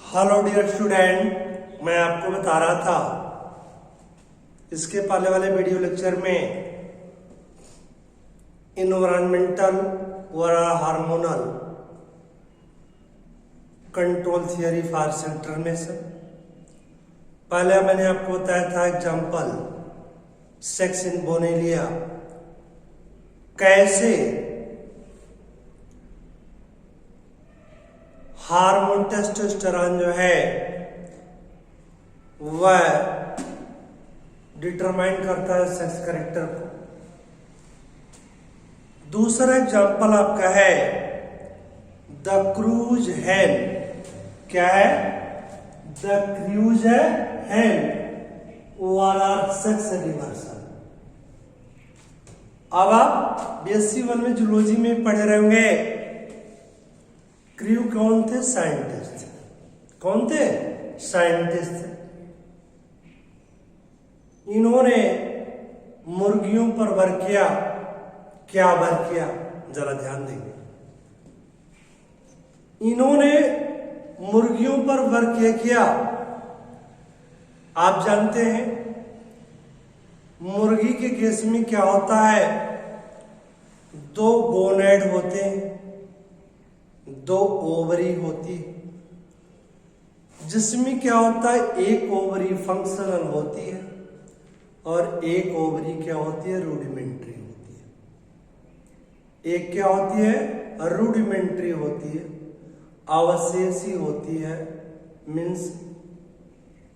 Hello dear student, मैं आपको बता रहा था इसके पहले वाले वीडियो लेक्चर में इन्वायरमेंटल और hormonal control theory for sale transmission. पहले मैंने आपको बताया था एग्जांपल सेक्स इन बोनेलिया, कैसे हार्मोन टेस्टोस्टेरोन जो है वह डिटरमाइन करता है सेक्स कैरेक्टर को। दूसरा एग्जांपल आपका है द क्रूज हैन। क्या है? द क्रूज हैन वाला सेक्स रिवर्सल। अब आप बीएससी 1 में जूलॉजी में पढ़े रहेंगे। क्रू कौन थे? साइंटिस्ट। कौन थे? साइंटिस्ट थे। इन्होंने मुर्गियों पर वर्क किया। क्या वर्क किया? जरा ध्यान देंगे। इन्होंने मुर्गियों पर वर्क किया। आप जानते हैं मुर्गी के केस में क्या होता है, 2 गोनेड होते हैं, 2 ओवरी होती है, जिसमें क्या होता है, एक ओवरी फंक्शनल होती है और एक ओवरी क्या होती है, रूडिमेंट्री होती है। एक क्या होती है? रूडिमेंट्री होती है, अवशेषी होती है, मीन्स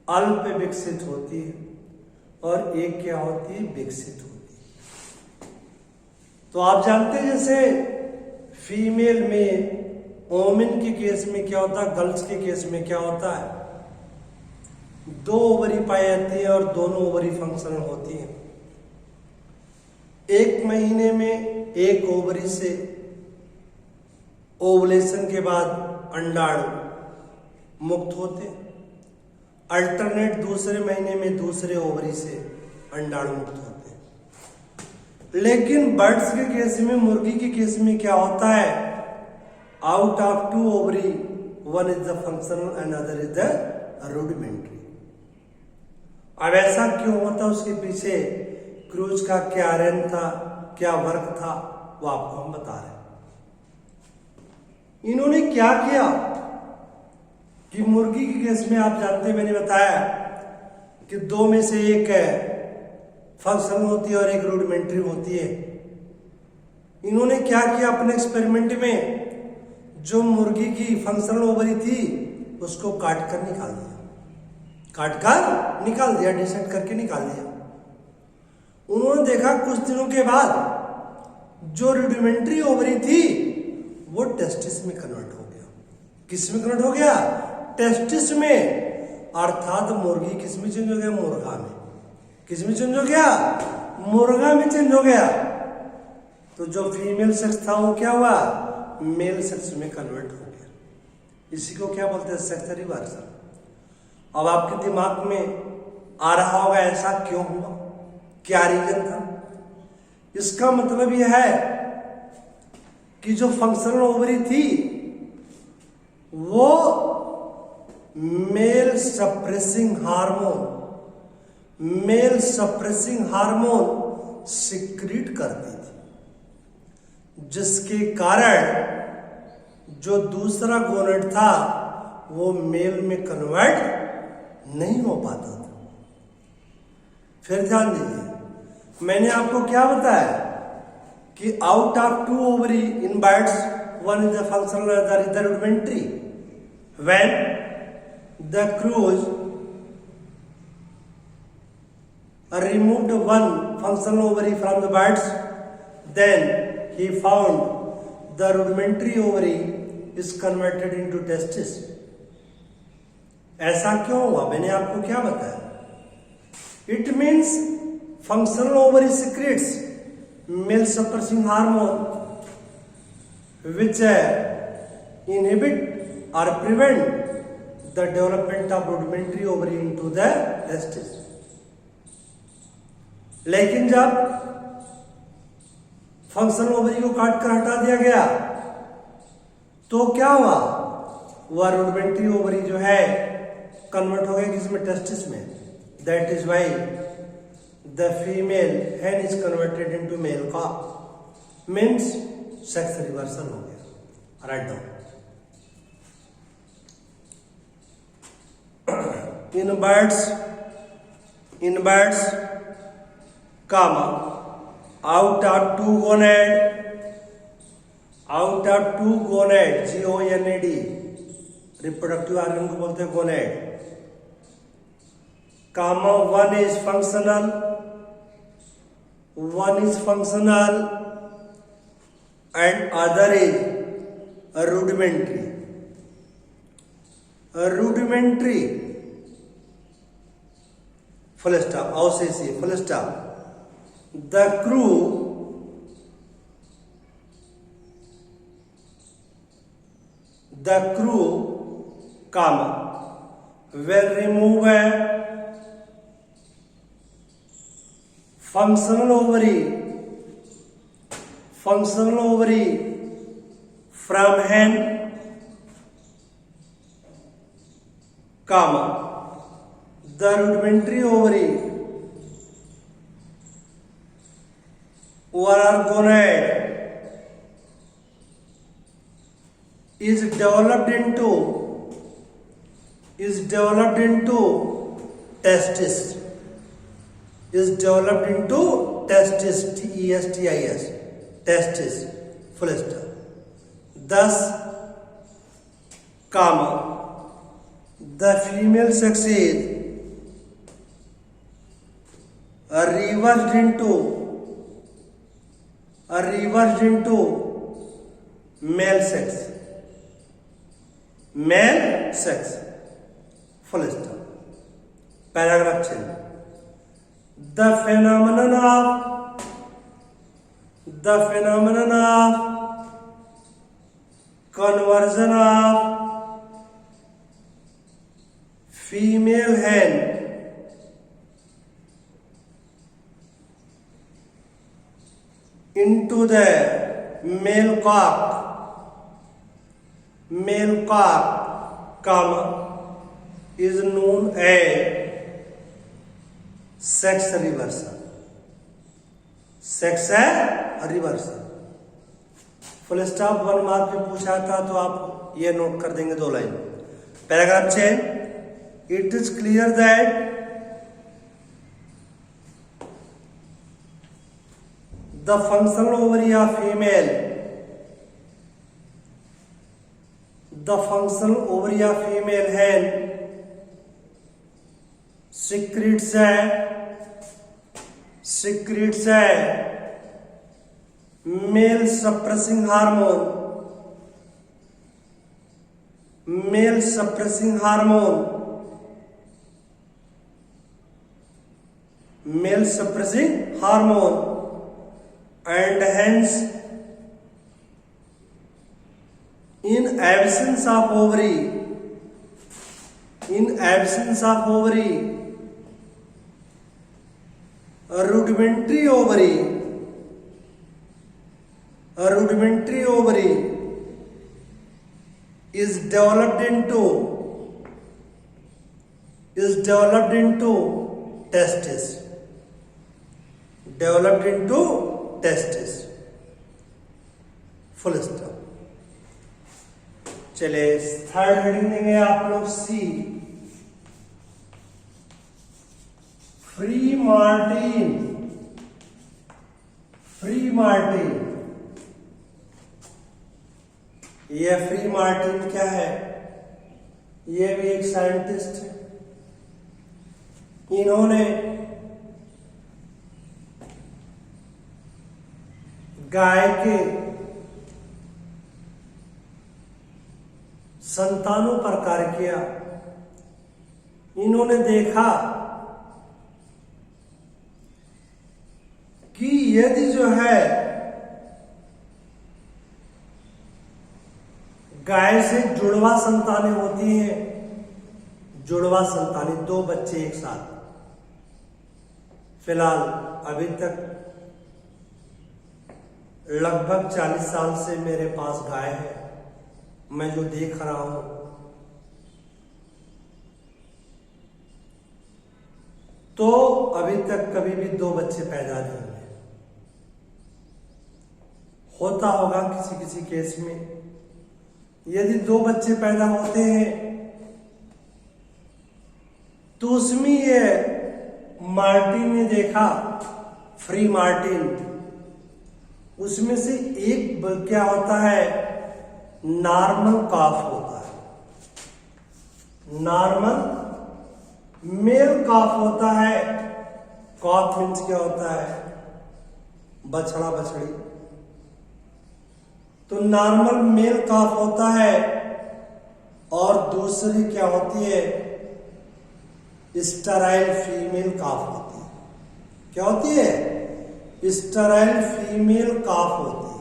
अल्प विकसित होती है, और एक क्या होती है? विकसित होती है। तो आप जानते हैं जैसे फीमेल में वोमेन के केस में क्या होता है, गर्ल्स के केस में क्या होता है, 2 ओवरी पाई जाती है और दोनों ओवरी फंक्शनल होती है। 1 महीने में एक ओवरी से ओवुलेशन के बाद अंडाणु मुक्त होते, अल्टरनेट दूसरे महीने में दूसरे ओवरी से अंडाणु मुक्त होते। लेकिन बर्ड्स के केस में, मुर्गी के केस में क्या होता है, out of 2 ovary 1 is the functional and other is the rudimentary. अब ऐसा क्यों होता, उसके पीछे क्रूज का क्या रेन था, क्या वर्क था, वो आपको हम बता रहे हैं। इन्होंने क्या किया कि मुर्गी के केस में आप जानते हैं, मैंने बताया कि 2 में से एक फंक्शनल होती है और एक रूडिमेंट्री होती है। इन्होंने क्या किया अपने एक्सपेरिमेंट में, जो मुर्गी की फंक्शनल ओवरी थी उसको काट कर निकाल दिया, डिसेक्ट करके निकाल दिया। उन्होंने देखा कुछ दिनों के बाद जो रूडिमेंट्री ओवरी थी वो टेस्टिस में कन्वर्ट हो गया। किस में कन्वर्ट हो गया? टेस्टिस में। अर्थात मुर्गी किस में चेंज हो गया? मुर्गा में। किस में चेंज हो गया? मुर्गा में चेंज हो गया। तो जो फीमेल सेक्स था वो क्या हुआ? मेल सेक्स में कन्वर्ट हो गया। इसी को क्या बोलते हैं? Sex reversal. अब आपके दिमाग में आ रहा होगा ऐसा क्यों हुआ, क्या रीजन था? इसका मतलब यह है कि जो फंक्शनल ओवरी थी वो मेल सप्रेसिंग हार्मोन सिक्रीट करती थी, जिसके कारण जो दूसरा गोनेड था वो मेल में कन्वर्ट नहीं हो पाता था। फिर ध्यान दीजिए, मैंने आपको क्या बताया कि out of 2 ovary in birds 1 is the functional other is the rudimentary. When the cruise removed 1 functional ovary from the birds, then he found the rudimentary ovary is converted into testis. ऐसा क्यों हुआ? मैंने आपको क्या बताया? It means functional ovary secretes male suppressing hormone which inhibit or prevent the development of rudimentary ovary into the testis. लेकिन जब functional ovary को काट कर हटा दिया गया तो क्या हुआ? वह रूडिमेंट्री ओवरी जो है कन्वर्ट हो गया किसमें, टेस्टिस में। That is why the female hen is converted into male cock, means sex reversal हो गया। Write down. in birds comma out of two gonad GONAD reproductive organ को बोलते हैं gonad, comma one is functional and other is rudimentary full stop, OCC full stop. The crew comma will remove a functional ovary from hen, comma the rudimentary ovary or gonad is developed into testis, testis, full stop. Thus, comma the female sex is reversed into male sex, full stop. Paragraph change. The phenomenon of conversion of female hen into the male cock, comma is known as sex reversal. Full stop 1 mark में पूछा था तो आप ये note कर देंगे 2 line. Paragraph change. It is clear that the functional ovary of female hen secretes a male suppressing hormone and hence in absence of ovary a rudimentary ovary is developed into testis, full stop. चले third heading देंगे आप लोग सी, free Martin. ये free Martin क्या है? ये भी एक साइंटिस्ट है। इन्होंने गाय के संतानों पर कार्य किया। इन्होंने देखा कि यदि जो है गाय से जुड़वा संतानें होती हैं, जुड़वा संतानें 2 बच्चे एक साथ। फिलहाल अभी तक लगभग 40 साल से मेरे पास गाय है। मैं जो देख रहा हूं तो अभी तक कभी भी 2 बच्चे पैदा नहीं हुए। होता होगा किसी किसी केस में। यदि 2 बच्चे पैदा होते हैं तो उसमें ये मार्टिन ने देखा, फ्री मार्टिन, उसमें से एक क्या होता है, नॉर्मल काफ होता है। नॉर्मल मेल काफ होता है। काफ मीन्स क्या होता है, बछड़ा बछड़ी। तो नॉर्मल मेल काफ होता है और दूसरी क्या होती है, स्टेराइल फीमेल काफ होती है। क्या होती है, स्टेराइल फीमेल काफ होती है।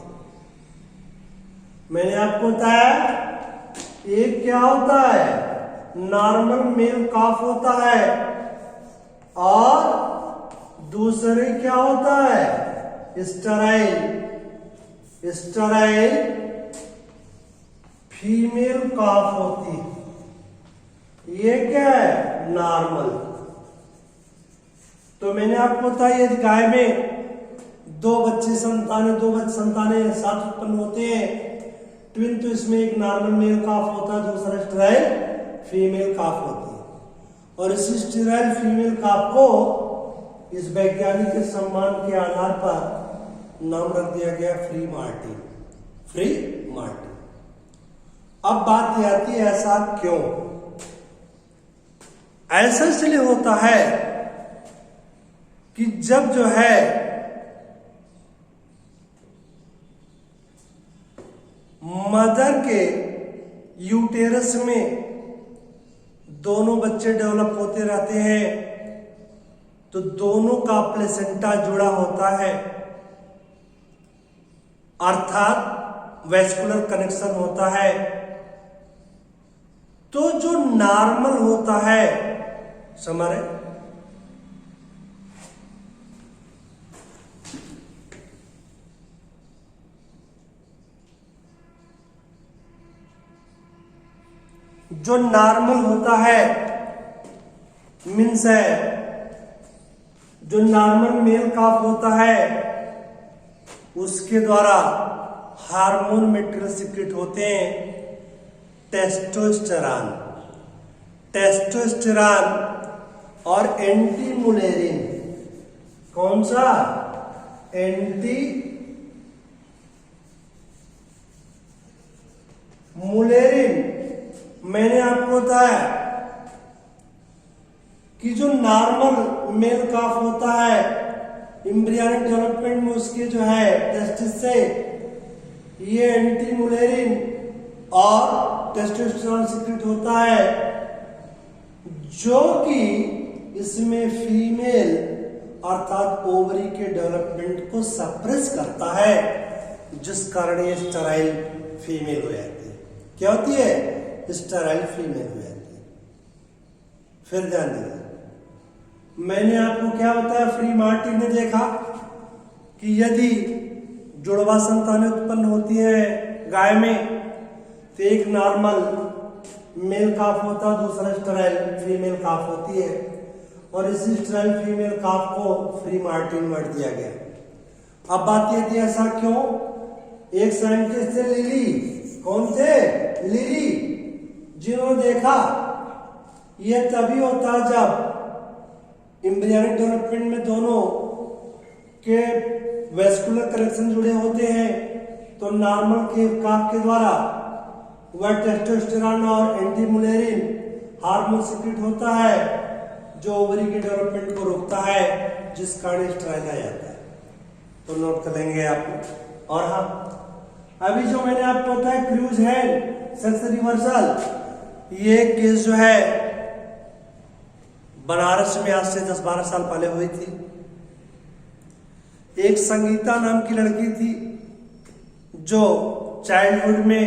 मैंने आपको बताया एक क्या होता है, नॉर्मल मेल काफ होता है और दूसरे क्या होता है, स्टेराइल फीमेल काफ होती है। ये क्या है, नॉर्मल। तो मैंने आपको बताया यदि गाय में 2 बच्चे संतानें साथ उत्पन्न होते हैं ट्विन, तो इसमें एक नॉर्मल मेल काफ होता है, दूसरा स्टेराइल फीमेल काफ होती है। और इसी स्टेराइल फीमेल काफ को इस वैज्ञानिक के सम्मान के आधार पर नाम रख दिया गया फ्री मार्टिन। Free Martin. अब बात यह आती है, ऐसा क्यों? ऐसा इसलिए होता है कि जब जो है मदर के यूटेरस में दोनों बच्चे डेवलप होते रहते हैं तो दोनों का प्लेसेंटा जुड़ा होता है, अर्थात वैस्कुलर कनेक्शन होता है। तो जो नॉर्मल होता है, समझ रहे, जो नॉर्मल होता है मीन्स है, जो नॉर्मल मेल काफ होता है उसके द्वारा हार्मोन मेटेरियल सीक्रेट होते हैं, टेस्टोस्टेरॉन और एंटी मुलेरिन। कौन सा, एंटी मुलेरिन। मैंने आपको बताया कि जो नॉर्मल मेल काफ होता है एम्ब्रियोनिक डेवलपमेंट में उसके जो है टेस्टिस से ये एंटी मुलेरिन और टेस्टोस्टेरोन सीक्रेट होता है, जो कि इसमें फीमेल अर्थात ओवरी के डेवलपमेंट को सप्रेस करता है, जिस कारण ये स्टेराइल फीमेल हो जाती है। क्या होती है, स्टेराइल फीमेल हो जाती है। फिर ध्यान दीजिए, मैंने आपको क्या बताया, फ्री मार्टिन ने देखा कि यदि जुड़वा संतानें उत्पन्न होती है गाय में तो एक नॉर्मल मेल काफ होता है, दूसरा स्टेराइल फीमेल काफ होती है, और इसी स्टेराइल फीमेल काफ को फ्री मार्टिन वर्ड दिया गया। अब बात यह थी ऐसा क्यों, एक साइंटिस्ट थे लिली, कौन थे, लिली, जिन्होंने देखा यह तभी होता है जब एम्ब्रियोनिक डेवलपमेंट में दोनों के वेस्कुलर कनेक्शन जुड़े होते हैं, तो नॉर्मल के काफ के द्वारा वह टेस्टोस्टेरोन और एंटी मुलेरिन हार्मोन सीक्रेट होता है जो ओवरी के डेवलपमेंट को रोकता है, जिस कारण स्टेराइल आ जाता है। तो नोट कर लेंगे आप। और हाँ, अभी जो मैंने आपको बताया क्रूज है सेक्स रिवर्सल, ये केस जो है बनारस में आज से 10-12 साल पहले हुई थी। एक संगीता नाम की लड़की थी जो चाइल्डहुड में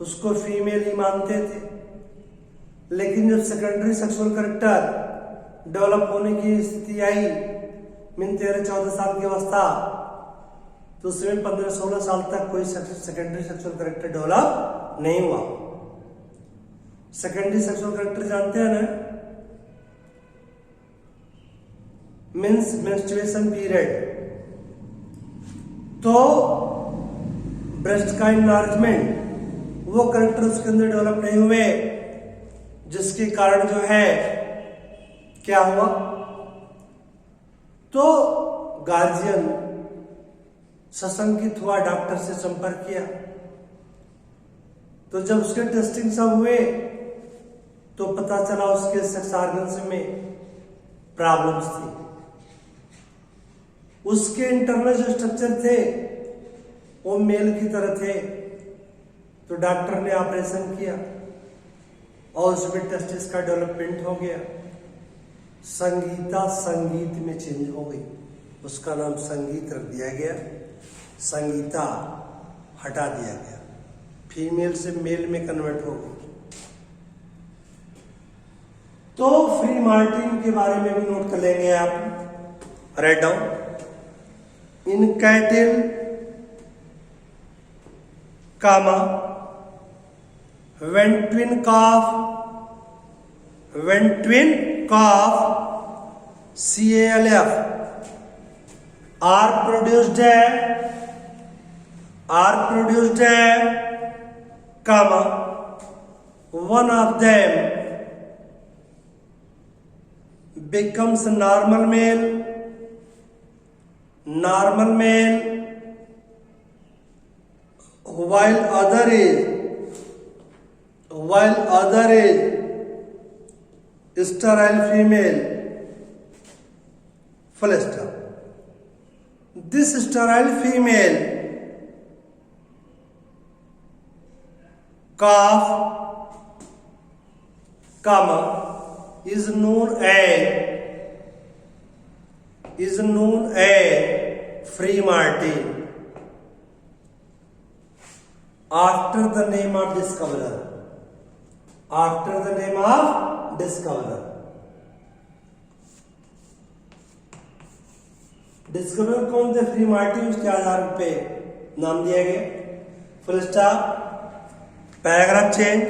उसको फीमेल ही मानते थे, लेकिन जब सेकेंडरी सेक्सुअल कैरेक्टर डेवलप होने की स्थिति आई, मीन 13-14 साल की अवस्था, तो उसमें 15-16 साल तक कोई सेकेंडरी सेक्सुअल कैरेक्टर डेवलप नहीं हुआ। सेकेंडरी सेक्सुअल कैरेक्टर जानते हैं ना, मीन्स मेंस्ट्रुएशन पीरियड, तो ब्रेस्ट का इनलार्जमेंट, वो करेक्टर उसके अंदर डेवलप नहीं हुए, जिसके कारण जो है क्या हुआ, तो गार्जियन सशंकित हुआ, डॉक्टर से संपर्क किया। तो जब उसके टेस्टिंग सब हुए तो पता चला उसके सेक्स ऑर्गन्स में प्रॉब्लम्स थी। उसके इंटरनल जो स्ट्रक्चर थे वो मेल की तरह थे, तो डॉक्टर ने ऑपरेशन किया और उसमें टेस्टिस का डेवलपमेंट हो गया। संगीता संगीत में चेंज हो गई, उसका नाम संगीत रख दिया गया, संगीता हटा दिया गया, फीमेल से मेल में कन्वर्ट हो गई। तो फ्री मार्टिन के बारे में भी नोट कर लेंगे आप, right down. In cattle comma when twin calf CALF are produced comma one of them becomes normal male while other is sterile female. Full stop. This sterile female calf comma is known as free martin after the name of discoverer. Discoverer कौन थे? Free Martin, उसके आधार पे नाम दिया गया। Full stop, paragraph change.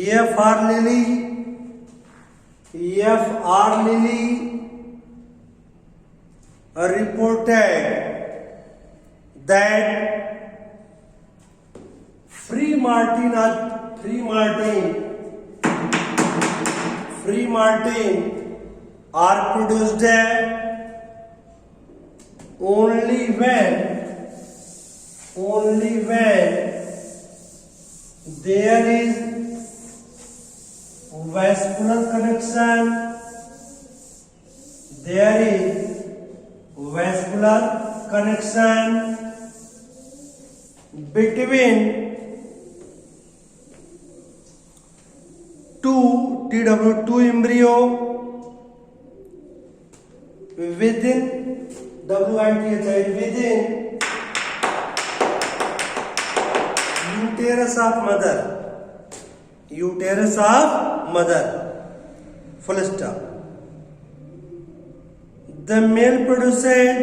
F R lily reported that free martin are produced only when there is vascular connection, between TW2 embryo within within uterus of mother. Full stop. The male produces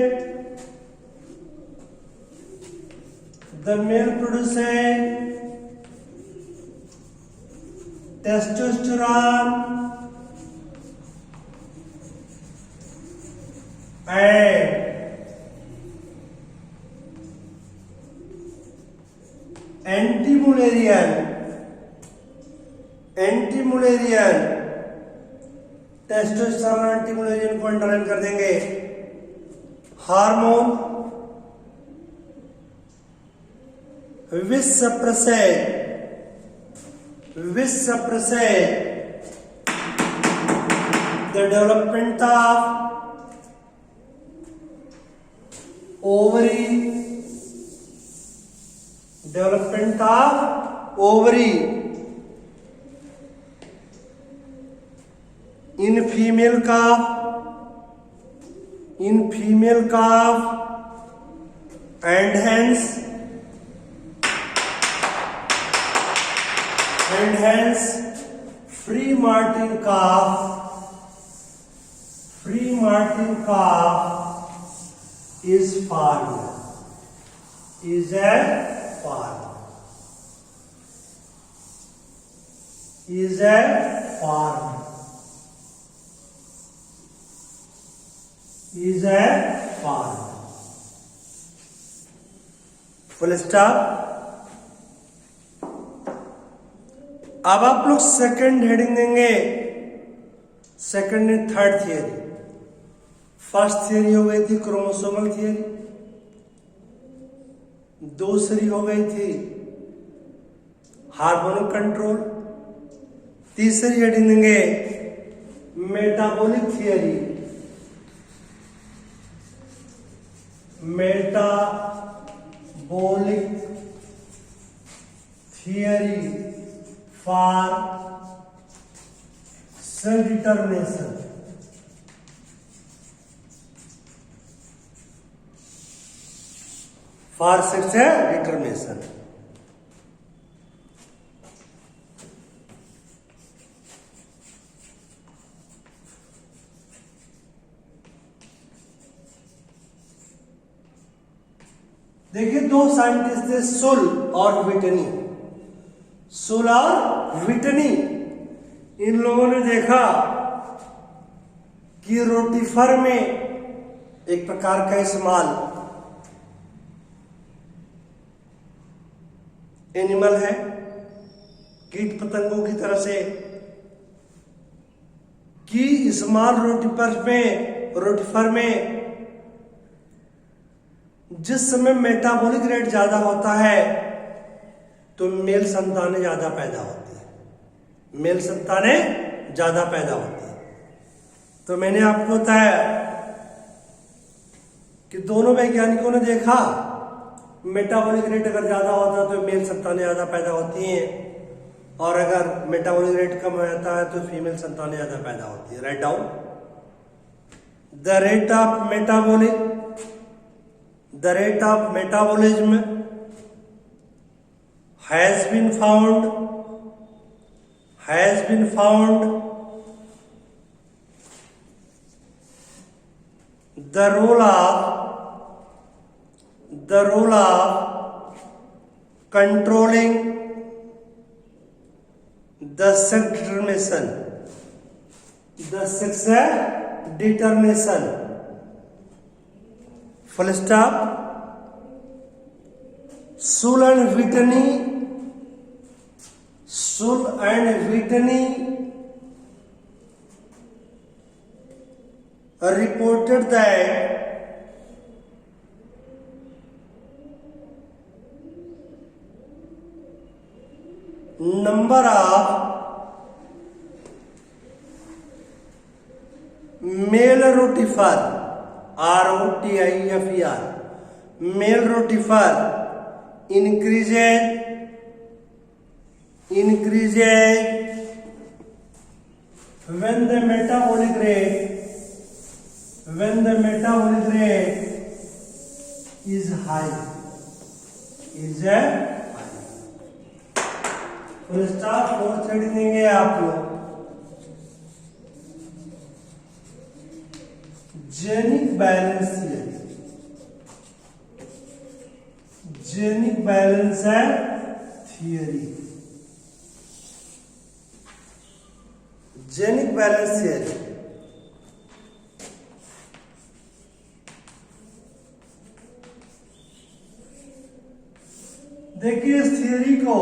testosterone and anti-Mullerian testosterone anti-Mullerian को underline कर देंगे। Hormone which suppresses the development of ovary in female calf and hence free martin calf is formed. Is a far. Full stop. अब आप लोग second heading देंगे, second and third theory. First theory हो गई थी chromosomal theory, दूसरी हो गई थी हार्मोनल कंट्रोल, तीसरी हेडिंग देंगे metabolic theory, metabolic theory for sale determination. For sex determination. देखिए दो साइंटिस्ट थे, सुल और विटनी। सुल और विटनी, इन लोगों ने देखा कि रोटिफर में एक प्रकार का इस्तेमाल एनिमल है, कीट पतंगों की तरह से, कि स्मॉल रोटिफर में जिस समय मेटाबॉलिक रेट ज्यादा होता है तो मेल संतानें ज्यादा पैदा होती है, मेल संतानें ज्यादा पैदा होती है। तो मैंने आपको बताया कि दोनों वैज्ञानिकों ने देखा मेटाबॉलिक रेट अगर ज्यादा होता है तो मेल संतानें ज्यादा पैदा होती हैं, और अगर मेटाबॉलिक रेट कम हो जाता है तो फीमेल संतानें ज्यादा पैदा होती है। Write down. The rate of metabolism has been found the role of controlling the sex determination, full stop. Sull and Whitney reported that number of male rotifer, rotifer, male rotifer increases when the metabolic rate is high. Full stop. Fourth heading देंगे आप लोग genic balance theory. Genic balance है theory, genic balance theory. देखिए इस theory को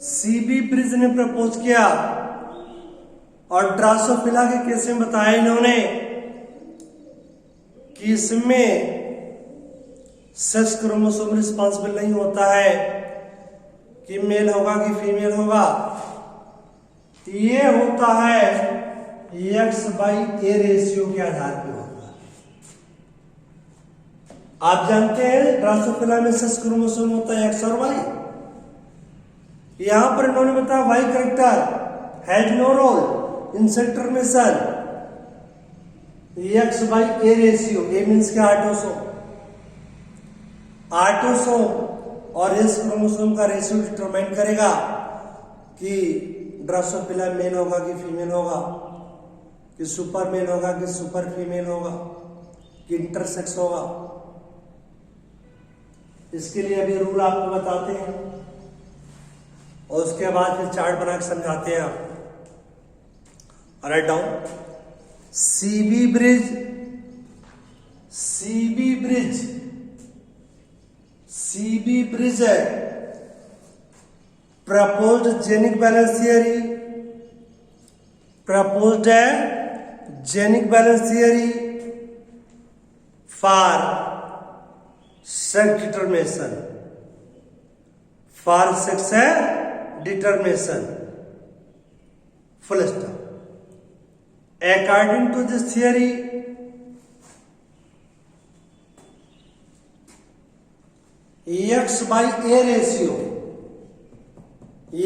CB bridge ने propose किया और ड्रासोफिला के केस में बताया इन्होंने कि इसमें सेक्स क्रोमोसोम रिस्पॉन्सिबल नहीं होता है कि मेल होगा कि फीमेल होगा, ये होता है X/A रेशियो के आधार पर होता है। आप जानते हैं ड्रासोफिला में सेक्स क्रोमोसोम होता है X और Y। यहां पर इन्होंने बताया Y character has no role in sex termination. X/A ratio, A means के आटोसोम और एस क्रोमोसोम का रेशियो डिटरमाइन करेगा कि ड्रासोफिला मेल होगा कि फीमेल होगा, कि सुपर मेल होगा कि सुपर फीमेल होगा, कि इंटरसेक्स होगा। इसके लिए अभी रूल आपको बताते हैं और उसके बाद फिर चार्ट बना के समझाते हैं आप। Right down. CB Bridges CB Bridges, CB Bridges है proposed genic balance theory, proposed है genic balance theory for sex determination, for sex है determination, full stop. According to this theory, x by a ratio,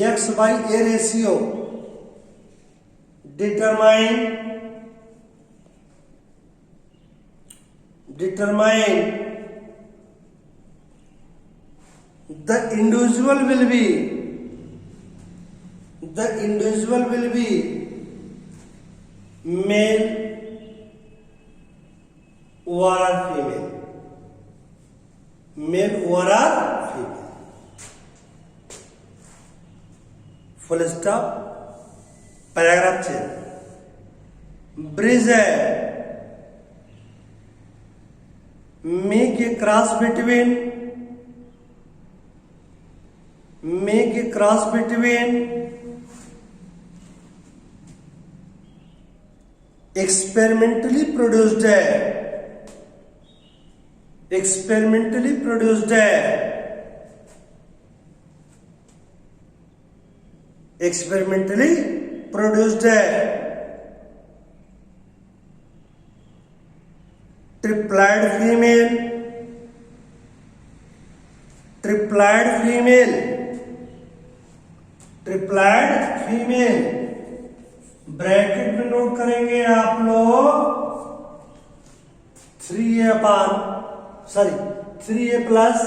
x by a ratio determine the individual will be male or female, male or female, full stop, paragraph change. Bridges है make a cross between experimentally produced है, experimentally produced है, experimentally produced है triploid female, triploid female, triploid female, bracket में note करेंगे आप लोग 3a plus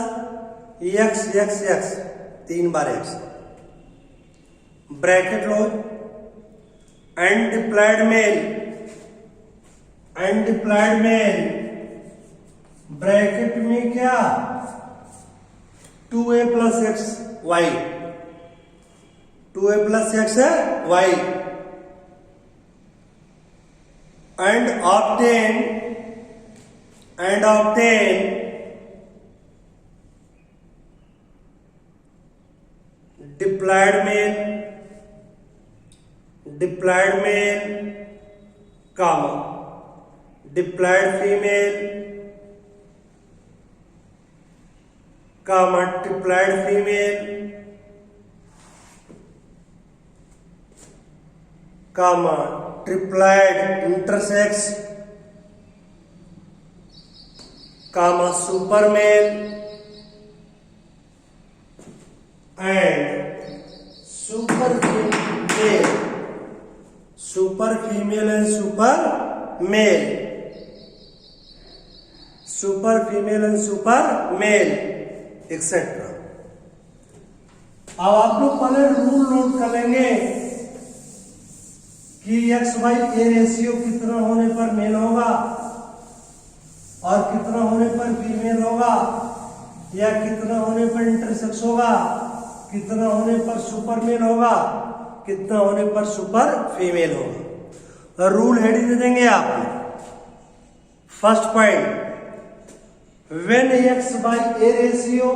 x, 3 बार x, bracket लो, अनडिप्लॉयड मेल, ब्रैकेट में क्या 2a plus x y, 2a plus x है y, and obtain diploid male, comma diploid female, comma triploid female, comma triploid intersex, comma super male and super female, super female and super male, super female and super male etcetera. अब आप लोग पहले rule note कर लेंगे कि x by a ratio कितना होने पर मेल होगा और कितना होने पर फीमेल होगा, या कितना होने पर इंटरसेक्स होगा, कितना होने पर सुपर मेल होगा, कितना होने पर सुपर फीमेल होगा। रूल हेड दे देंगे आप। First point, when x by a ratio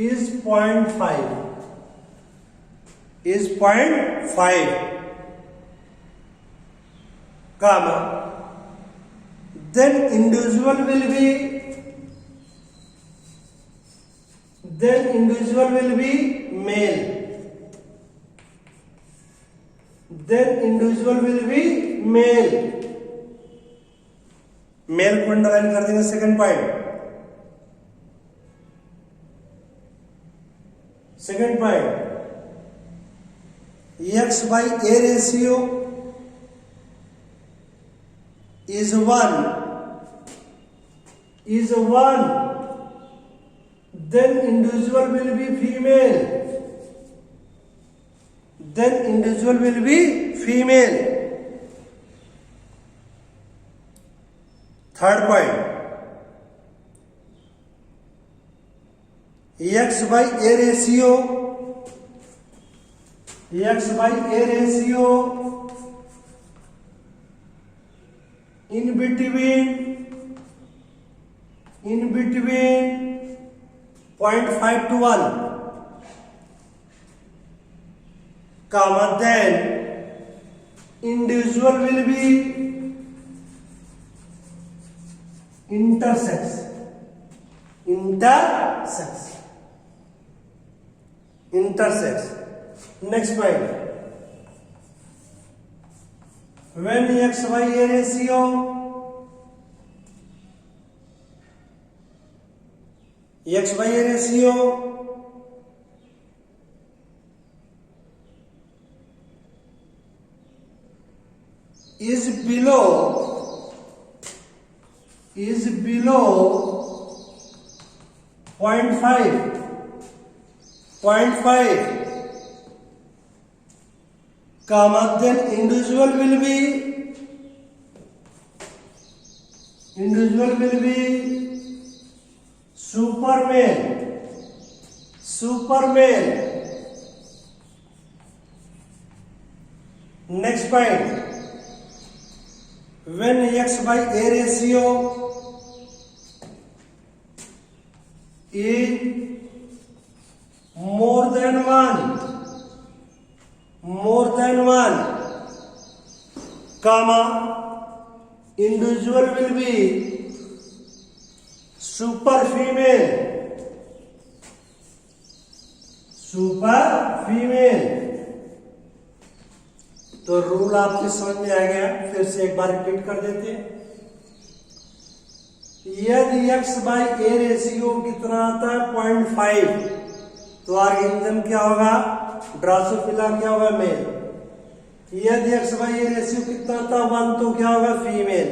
is 0.5 comma, then individual will be male, male को अंडरलाइन कर देंगे। Second point, x by a ratio is 1, then individual will be female, third point, x by a ratio x by A ratio in between 0.5 to 1, comma, then individual will be intersects. Next point, when x by a ratio is below 0.5, comma, then individual will be super male. Next point, when x by a ratio is more than 1, comma, individual will be super female. तो rule आपके समझ में आ गया, फिर से एक बार repeat कर देते हैं। यदि x बाई ए रेशियो कितना आता है 0.5, तो ऑर्गेनिज्म क्या होगा, ड्रोसोफिला क्या होगा, मेल। यदि x बाई ए रेशियो कितना आता है 1, तो क्या होगा, फीमेल।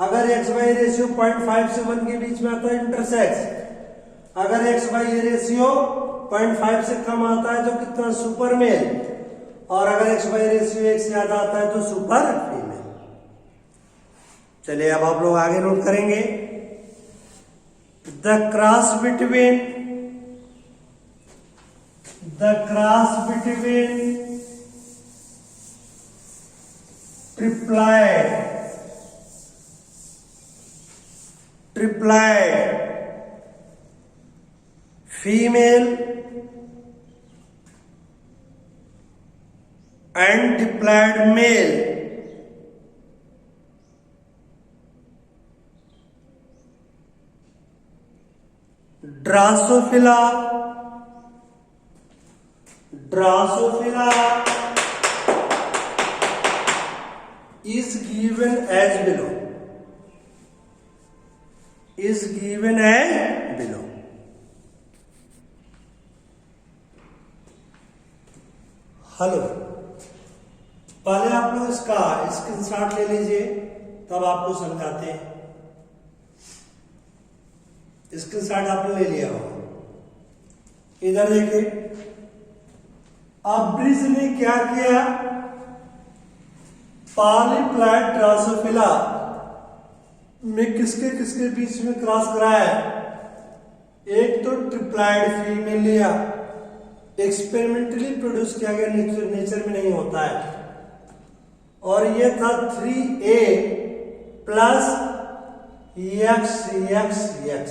अगर x बाई ए रेशियो 0.5 से 1 के बीच में आता है इंटरसेक्स। अगर x बाई ए रेशियो 0.5 से कम आता है तो कितना, सुपर मेल। और अगर x बाई रेशियो 1 से ज्यादा आता है तो सुपर फीमेल। चलिए अब आप लोग आगे नोट करेंगे, the cross between triploid female and diploid male Drosophila is given as below. Hello, पहले आप लोग इसका स्क्रीनशॉट ले लीजिए, तब आपको समझाते हैं। स्क्रीनशॉट आपने ले लिया हो, इधर देखिए। अब ब्रिज ने क्या किया, पॉलीप्लॉइड ड्रोसोफिला में किसके बीच में क्रॉस कराया है। एक तो ट्रिप्लॉइड फीमेल लिया, एक्सपेरिमेंटली प्रोड्यूस किया गया, नेचर में नहीं होता है। और ये था 3a प्लस x।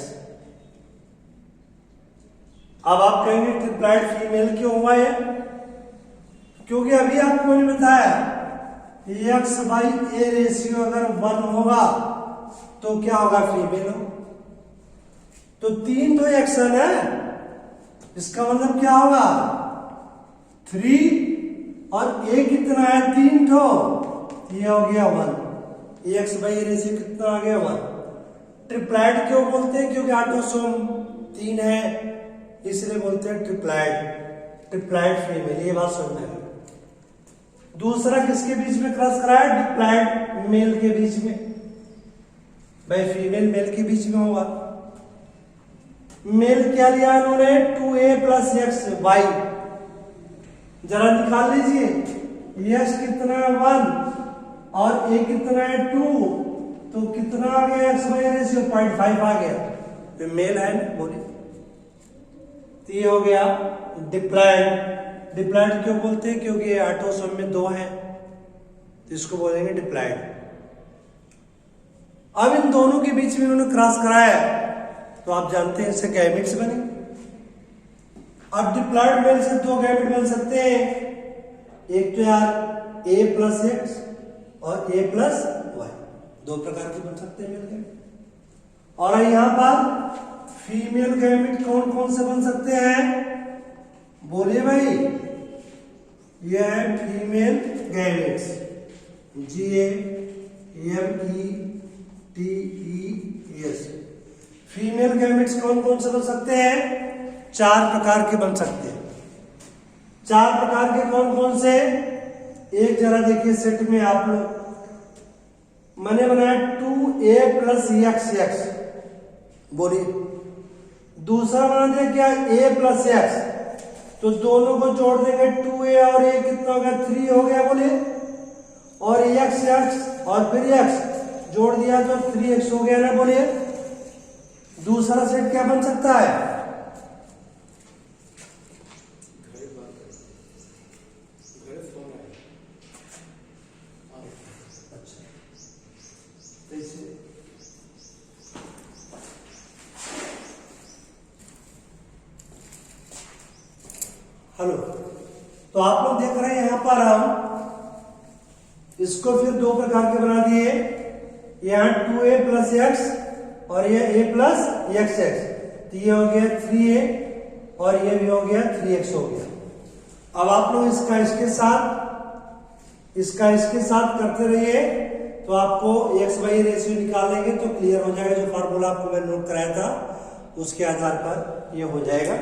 अब आप कहेंगे ट्रिप्लॉइड फीमेल क्यों हुआ है, क्योंकि अभी आपको नहीं बताया x बाई ए रेशियो अगर 1 होगा तो क्या होगा, फीमेल हो। तो 3 तो एक्शन है, इसका मतलब क्या होगा, 3 और a कितना है, 3 ठो, ये हो गया 1। x बाई ए रेशियो कितना आ गया, 1। ट्रिप्लॉइड क्यों बोलते हैं, क्योंकि ऑटोसोम 3 है, इसलिए बोलते हैं ट्रिप्लॉइड फीमेल। ये बात समझना है। दूसरा किसके बीच में क्रॉस कराया, डिप्लॉइड मेल के बीच में। भाई फीमेल मेल के बीच में होगा। मेल क्या लिया उन्होंने, 2a प्लस x y। जरा निकाल लीजिए, x कितना है 1 और a कितना है 2, तो कितना आ गया, x बाई रेशियो 0.5 आ गया, तो मेल है ना, बोलिए। तो ये हो गया डिप्लॉइड डिप्लॉयड क्यों बोलते हैं? क्योंकि ये ऑटोसोम में 2 है, तो इसको बोलेंगे डिप्लॉयड। अब इन दोनों के बीच में इन्होंने क्रॉस कराया, तो आप जानते हैं इससे गैमेट्स बने। अब डिप्लॉयड मेल से 2 गैमेट बन सकते हैं, एक तो यार A प्लस एक्स और A प्लस वाई, 2 प्रकार के बन सकते हैं मेल गैमेट। और यहां पर फीमेल गैमेट कौन कौन से बन सकते हैं? बोलिए भाई, ये है female gametes, GAMETES। Female gametes कौन कौन से बन सकते हैं? 4 प्रकार के बन सकते हैं। 4 प्रकार के कौन कौन से? एक जरा देखिए सेट में आप लोग, मैंने बनाया 2A प्लस XX, बोलिए। दूसरा बना दिया क्या? A प्लस X, तो दोनों को जोड़ देंगे, 2A और A कितना हो गया? 3 हो गया, बोलिए। और X और फिर X जोड़ दिया तो 3X हो गया ना, बोलिए। दूसरा सेट क्या बन सकता है? हेलो, तो आप लोग देख रहे हैं यहां पर हम इसको फिर 2 प्रकार के बना दिए, यहां 2A प्लस एक्स और ये A प्लस XX, तो ये हो गया 3A और ये भी हो गया 3X हो गया। अब आप लोग इसका इसके साथ करते रहिए, तो आपको XY रेशियो निकालेंगे तो क्लियर हो जाएगा। जो फार्मूला आपको मैंने नोट कराया था उसके आधार पर ये हो जाएगा।